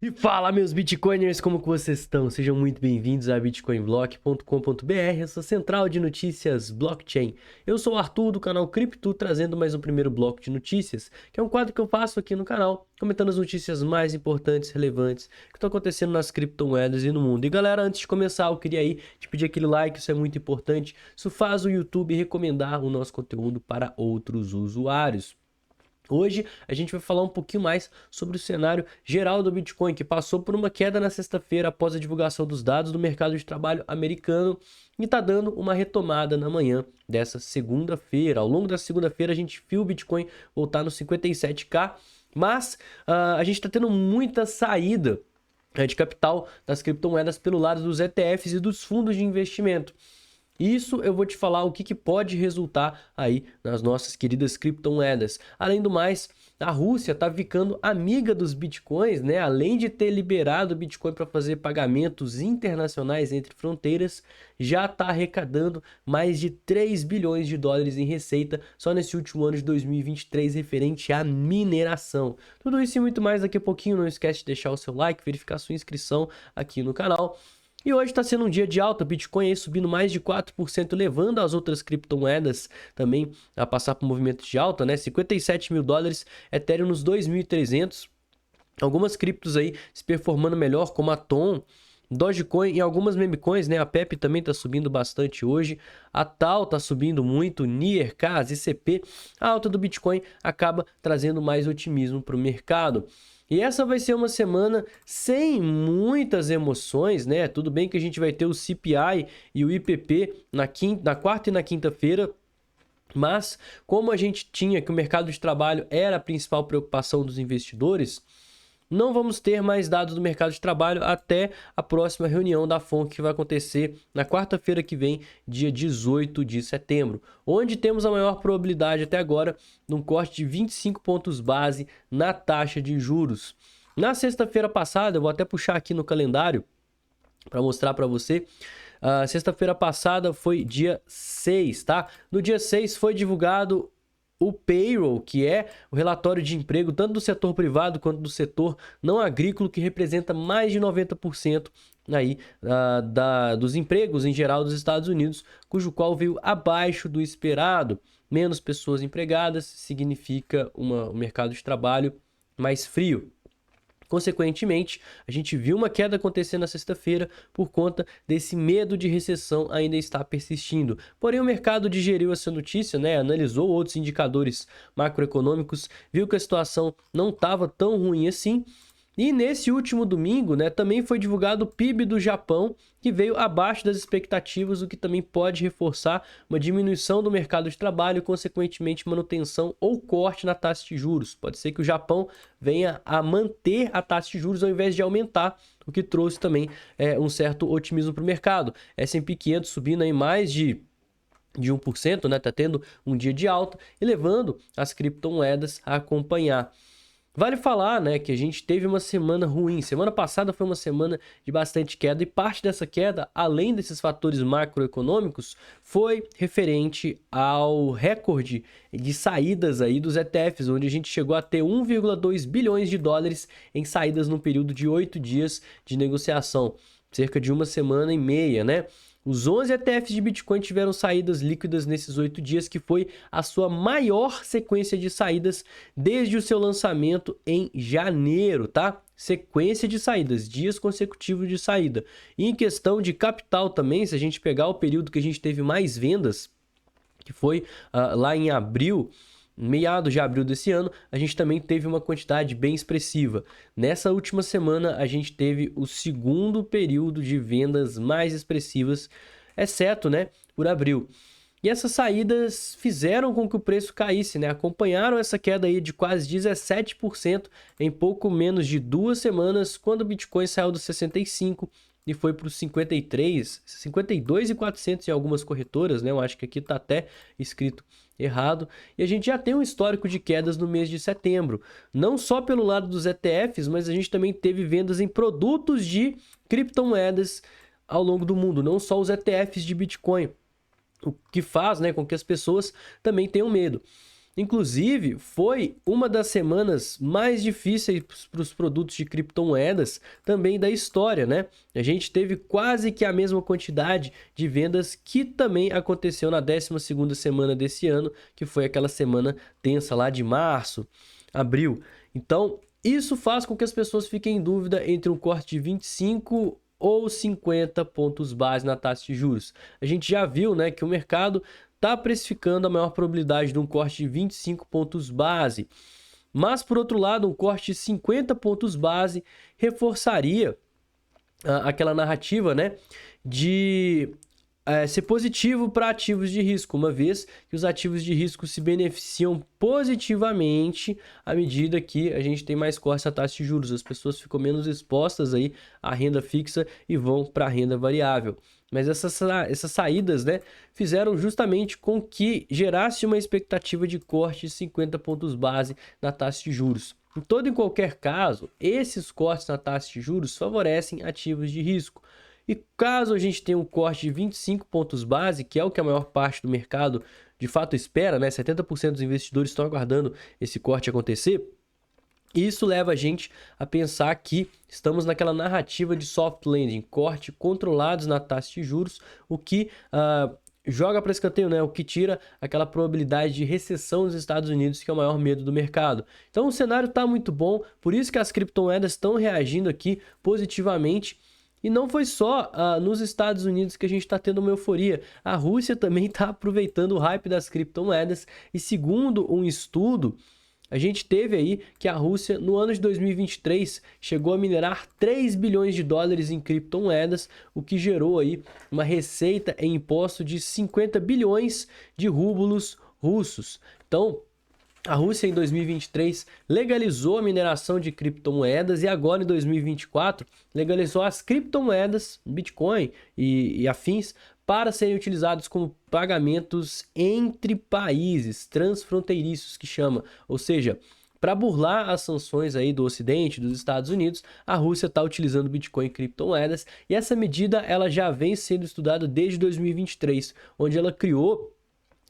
E fala, meus bitcoiners, como que vocês estão? Sejam muito bem-vindos a bitcoinblock.com.br, essa central de notícias blockchain. Eu sou o Arthur do canal Cripto, trazendo mais um primeiro bloco de notícias, que é um quadro que eu faço aqui no canal, comentando as notícias mais importantes, relevantes, que estão acontecendo nas criptomoedas e no mundo. E galera, antes de começar, eu queria aí te pedir aquele like, isso é muito importante. Isso faz o YouTube recomendar o nosso conteúdo para outros usuários. Hoje a gente vai falar um pouquinho mais sobre o cenário geral do Bitcoin, que passou por uma queda na sexta-feira após a divulgação dos dados do mercado de trabalho americano e está dando uma retomada na manhã dessa segunda-feira. Ao longo da segunda-feira a gente viu o Bitcoin voltar nos 57k, mas a gente está tendo muita saída de capital das criptomoedas pelo lado dos ETFs e dos fundos de investimento. Isso eu vou te falar o que pode resultar aí nas nossas queridas criptomoedas. Além do mais, a Rússia está ficando amiga dos bitcoins, né? Além de ter liberado o Bitcoin para fazer pagamentos internacionais entre fronteiras, já está arrecadando mais de 3 bilhões de dólares em receita só nesse último ano de 2023 referente à mineração. Tudo isso e muito mais daqui a pouquinho. Não esquece de deixar o seu like, verificar sua inscrição aqui no canal. E hoje está sendo um dia de alta, Bitcoin aí subindo mais de 4%, levando as outras criptomoedas também a passar por movimentos de alta, né? 57 mil dólares, Ethereum nos 2.300. Algumas criptos aí se performando melhor, como a TON, Dogecoin e algumas memecoins, né? A Pepe também está subindo bastante hoje. A TAL está subindo muito, NIR, CAS, ICP. A alta do Bitcoin acaba trazendo mais otimismo para o mercado. E essa vai ser uma semana sem muitas emoções, né? Tudo bem que a gente vai ter o CPI e o IPP na quarta e na quinta-feira, mas como a gente tinha que o mercado de trabalho era a principal preocupação dos investidores, não vamos ter mais dados do mercado de trabalho até a próxima reunião da FONC, que vai acontecer na quarta-feira que vem, dia 18 de setembro, onde temos a maior probabilidade até agora de um corte de 25 pontos base na taxa de juros. Na sexta-feira passada, eu vou até puxar aqui no calendário para mostrar para você. Sexta-feira passada foi dia 6, tá? No dia 6 foi divulgado o payroll, que é o relatório de emprego tanto do setor privado quanto do setor não agrícola, que representa mais de 90% aí, dos empregos em geral dos Estados Unidos, cujo qual veio abaixo do esperado. Menos pessoas empregadas significa um mercado de trabalho mais frio. Consequentemente, a gente viu uma queda acontecer na sexta-feira por conta desse medo de recessão ainda estar persistindo. Porém, o mercado digeriu essa notícia, né? Analisou outros indicadores macroeconômicos, viu que a situação não estava tão ruim assim. E nesse último domingo, né, também foi divulgado o PIB do Japão, que veio abaixo das expectativas, o que também pode reforçar uma diminuição do mercado de trabalho e, consequentemente, manutenção ou corte na taxa de juros. Pode ser que o Japão venha a manter a taxa de juros ao invés de aumentar, o que trouxe também um certo otimismo para o mercado. S&P 500 subindo aí mais de 1%, né, tá tendo um dia de alta e levando as criptomoedas a acompanhar. Vale falar, né, que a gente teve uma semana ruim. Semana passada foi uma semana de bastante queda e parte dessa queda, além desses fatores macroeconômicos, foi referente ao recorde de saídas aí dos ETFs, onde a gente chegou a ter 1,2 bilhões de dólares em saídas no período de 8 dias de negociação, cerca de uma semana e meia, né? Os 11 ETFs de Bitcoin tiveram saídas líquidas nesses 8 dias, que foi a sua maior sequência de saídas desde o seu lançamento em janeiro, tá? Sequência de saídas, dias consecutivos de saída. E em questão de capital também, se a gente pegar o período que a gente teve mais vendas, que foi lá em abril, meados de abril desse ano, a gente também teve uma quantidade bem expressiva. Nessa última semana, a gente teve o segundo período de vendas mais expressivas, exceto, né, por abril. E essas saídas fizeram com que o preço caísse, né? Acompanharam essa queda aí de quase 17% em pouco menos de 2 semanas, quando o Bitcoin saiu dos 65 e foi para os 53, 52.400 em algumas corretoras, né? Eu acho que aqui está até escrito errado. E a gente já tem um histórico de quedas no mês de setembro. Não só pelo lado dos ETFs, mas a gente também teve vendas em produtos de criptomoedas ao longo do mundo, não só os ETFs de Bitcoin. O que faz, né, com que as pessoas também tenham medo. Inclusive, foi uma das semanas mais difíceis para os produtos de criptomoedas também da história, né? A gente teve quase que a mesma quantidade de vendas que também aconteceu na 12ª semana desse ano, que foi aquela semana tensa lá de março, abril. Então, isso faz com que as pessoas fiquem em dúvida entre um corte de 25 ou 50 pontos base na taxa de juros. A gente já viu, né, que o mercado está precificando a maior probabilidade de um corte de 25 pontos base. Mas, por outro lado, um corte de 50 pontos base reforçaria aquela narrativa, né, de ser positivo para ativos de risco, uma vez que os ativos de risco se beneficiam positivamente à medida que a gente tem mais corte à taxa de juros. As pessoas ficam menos expostas aí à renda fixa e vão para a renda variável. Mas essas saídas, né, fizeram justamente com que gerasse uma expectativa de corte de 50 pontos base na taxa de juros. Em todo e qualquer caso, esses cortes na taxa de juros favorecem ativos de risco. E caso a gente tenha um corte de 25 pontos base, que é o que a maior parte do mercado de fato espera, né? 70% dos investidores estão aguardando esse corte acontecer. Isso leva a gente a pensar que estamos naquela narrativa de soft landing, corte controlados na taxa de juros, o que joga para escanteio, né? O que tira aquela probabilidade de recessão nos Estados Unidos, que é o maior medo do mercado. Então o cenário está muito bom, por isso que as criptomoedas estão reagindo aqui positivamente. E não foi só nos Estados Unidos que a gente está tendo uma euforia. A Rússia também está aproveitando o hype das criptomoedas. E segundo um estudo, a gente teve aí que a Rússia, no ano de 2023, chegou a minerar 3 bilhões de dólares em criptomoedas, o que gerou aí uma receita em imposto de 50 bilhões de rublos russos. Então, a Rússia, em 2023, legalizou a mineração de criptomoedas e agora, em 2024, legalizou as criptomoedas, Bitcoin e afins, para serem utilizados como pagamentos entre países transfronteiriços, que chama. Ou seja, para burlar as sanções aí do Ocidente, dos Estados Unidos, a Rússia está utilizando Bitcoin e criptomoedas. E essa medida ela já vem sendo estudada desde 2023, onde ela criou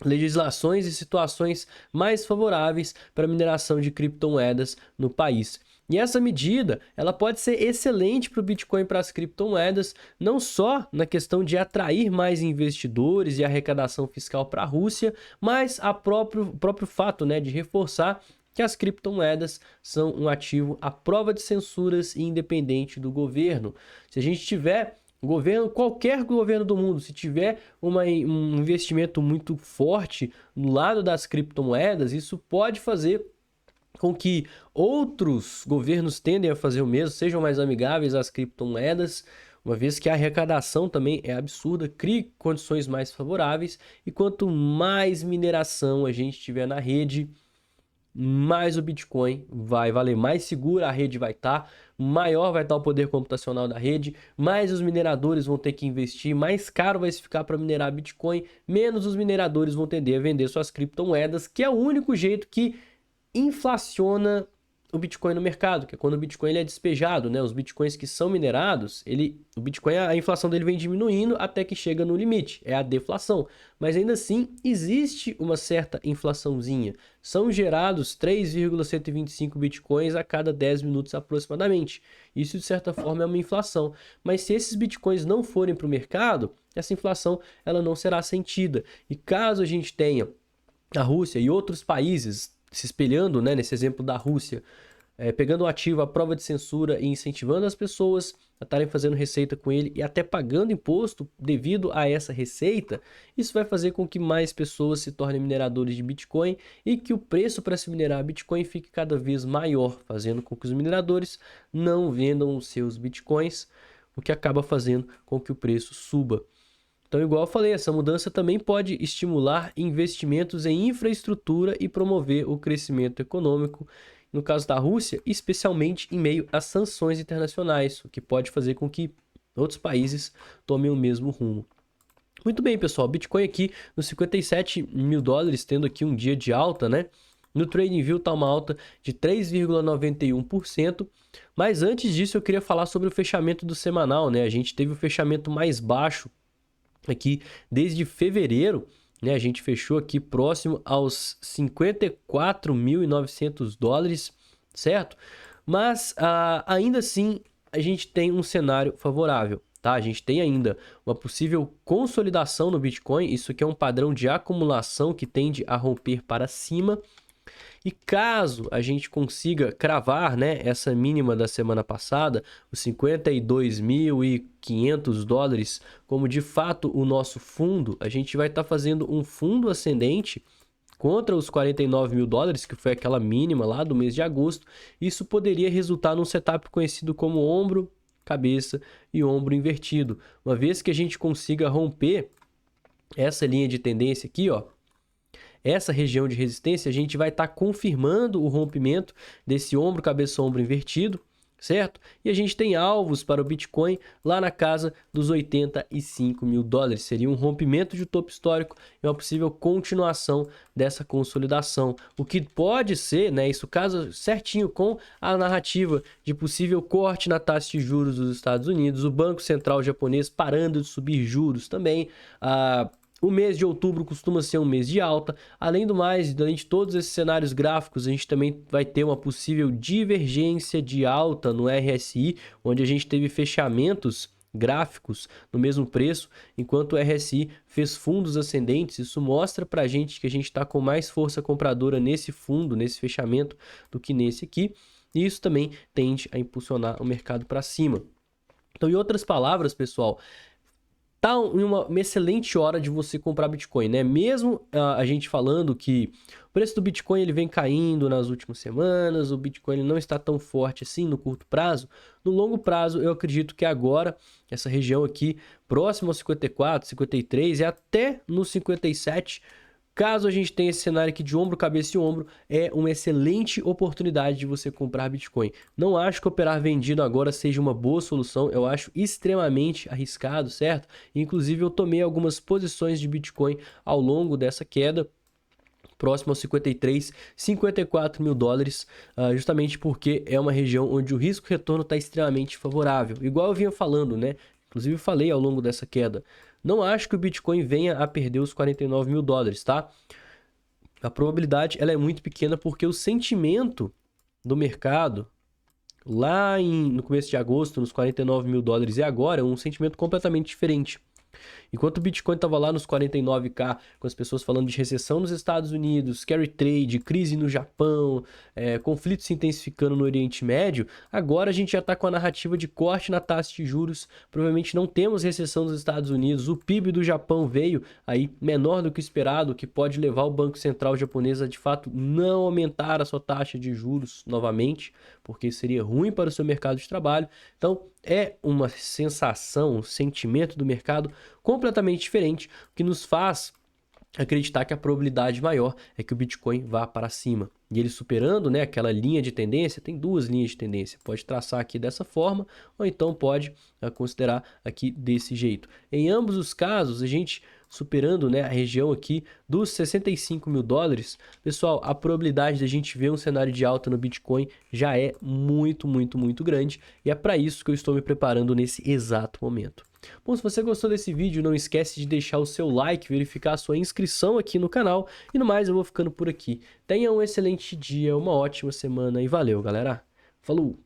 legislações e situações mais favoráveis para a mineração de criptomoedas no país. E essa medida, ela pode ser excelente para o Bitcoin e para as criptomoedas, não só na questão de atrair mais investidores e arrecadação fiscal para a Rússia, mas o próprio fato, né, de reforçar que as criptomoedas são um ativo à prova de censuras e independente do governo. Se a gente tiver qualquer governo do mundo, se tiver um investimento muito forte no lado das criptomoedas, isso pode fazer com que outros governos tendem a fazer o mesmo, sejam mais amigáveis às criptomoedas, uma vez que a arrecadação também é absurda, crie condições mais favoráveis, e quanto mais mineração a gente tiver na rede, mais o Bitcoin vai valer, mais segura a rede vai estar, maior vai estar o poder computacional da rede, mais os mineradores vão ter que investir, mais caro vai ficar para minerar Bitcoin, menos os mineradores vão tender a vender suas criptomoedas, que é o único jeito que inflaciona o Bitcoin no mercado, que é quando o Bitcoin ele é despejado, né? Os Bitcoins que são minerados, o Bitcoin, a inflação dele vem diminuindo até que chega no limite, é a deflação. Mas ainda assim, existe uma certa inflaçãozinha. São gerados 3,125 Bitcoins a cada 10 minutos aproximadamente. Isso, de certa forma, é uma inflação. Mas se esses Bitcoins não forem para o mercado, essa inflação ela não será sentida. E caso a gente tenha a Rússia e outros países se espelhando, né, nesse exemplo da Rússia, pegando o ativo à prova de censura e incentivando as pessoas a estarem fazendo receita com ele e até pagando imposto devido a essa receita, isso vai fazer com que mais pessoas se tornem mineradores de Bitcoin e que o preço para se minerar Bitcoin fique cada vez maior, fazendo com que os mineradores não vendam os seus Bitcoins, o que acaba fazendo com que o preço suba. Então, igual eu falei, essa mudança também pode estimular investimentos em infraestrutura e promover o crescimento econômico, no caso da Rússia, especialmente em meio às sanções internacionais, o que pode fazer com que outros países tomem o mesmo rumo. Muito bem, pessoal, Bitcoin aqui nos 57 mil dólares, tendo aqui um dia de alta, né? No TradingView está uma alta de 3,91%, mas antes disso eu queria falar sobre o fechamento do semanal, né? A gente teve o fechamento mais baixo aqui desde fevereiro, né? A gente fechou aqui próximo aos 54.900 dólares, certo? Mas ainda assim a gente tem um cenário favorável, tá? A gente tem ainda uma possível consolidação no Bitcoin. Isso aqui é um padrão de acumulação que tende a romper para cima. E caso a gente consiga cravar, né, essa mínima da semana passada, os 52.500 dólares, como de fato o nosso fundo, a gente vai estar fazendo um fundo ascendente contra os 49 mil dólares, que foi aquela mínima lá do mês de agosto. Isso poderia resultar num setup conhecido como ombro, cabeça e ombro invertido. Uma vez que a gente consiga romper essa linha de tendência aqui, ó, essa região de resistência, a gente vai estar confirmando o rompimento desse ombro, cabeça, ombro invertido, certo? E a gente tem alvos para o Bitcoin lá na casa dos 85 mil dólares. Seria um rompimento de topo histórico e uma possível continuação dessa consolidação. O que pode ser, né? Isso casa certinho com a narrativa de possível corte na taxa de juros dos Estados Unidos, o Banco Central japonês parando de subir juros também, o mês de outubro costuma ser um mês de alta. Além do mais, além de todos esses cenários gráficos, a gente também vai ter uma possível divergência de alta no RSI, onde a gente teve fechamentos gráficos no mesmo preço, enquanto o RSI fez fundos ascendentes. Isso mostra para a gente que a gente está com mais força compradora nesse fundo, nesse fechamento, do que nesse aqui. E isso também tende a impulsionar o mercado para cima. Então, em outras palavras, pessoal, tá em uma excelente hora de você comprar Bitcoin, né? Mesmo a gente falando que o preço do Bitcoin ele vem caindo nas últimas semanas, o Bitcoin ele não está tão forte assim no curto prazo. No longo prazo, eu acredito que agora, essa região aqui, próximo aos 54, 53 e até nos 57, caso a gente tenha esse cenário aqui de ombro, cabeça e ombro, é uma excelente oportunidade de você comprar Bitcoin. Não acho que operar vendido agora seja uma boa solução, eu acho extremamente arriscado, certo? Inclusive eu tomei algumas posições de Bitcoin ao longo dessa queda, próximo aos 53, 54 mil dólares, justamente porque é uma região onde o risco-retorno está extremamente favorável. Igual eu vinha falando, né? Inclusive eu falei ao longo dessa queda. Não acho que o Bitcoin venha a perder os 49 mil dólares, tá? A probabilidade ela é muito pequena porque o sentimento do mercado lá no começo de agosto, nos 49 mil dólares e agora, é um sentimento completamente diferente. Enquanto o Bitcoin estava lá nos 49k, com as pessoas falando de recessão nos Estados Unidos, carry trade, crise no Japão, conflito se intensificando no Oriente Médio, agora a gente já está com a narrativa de corte na taxa de juros. Provavelmente não temos recessão nos Estados Unidos, o PIB do Japão veio aí menor do que esperado, o que pode levar o Banco Central japonês a de fato não aumentar a sua taxa de juros novamente, porque seria ruim para o seu mercado de trabalho. Então é uma sensação, um sentimento do mercado completamente diferente, o que nos faz acreditar que a probabilidade maior é que o Bitcoin vá para cima. E ele superando, né, aquela linha de tendência, tem duas linhas de tendência, pode traçar aqui dessa forma, ou então pode considerar aqui desse jeito. Em ambos os casos, a gente superando, né, a região aqui dos 65 mil dólares, pessoal, a probabilidade de a gente ver um cenário de alta no Bitcoin já é muito, muito, muito grande, e é para isso que eu estou me preparando nesse exato momento. Bom, se você gostou desse vídeo, não esquece de deixar o seu like, verificar a sua inscrição aqui no canal. E no mais, eu vou ficando por aqui. Tenha um excelente dia, uma ótima semana e valeu, galera. Falou!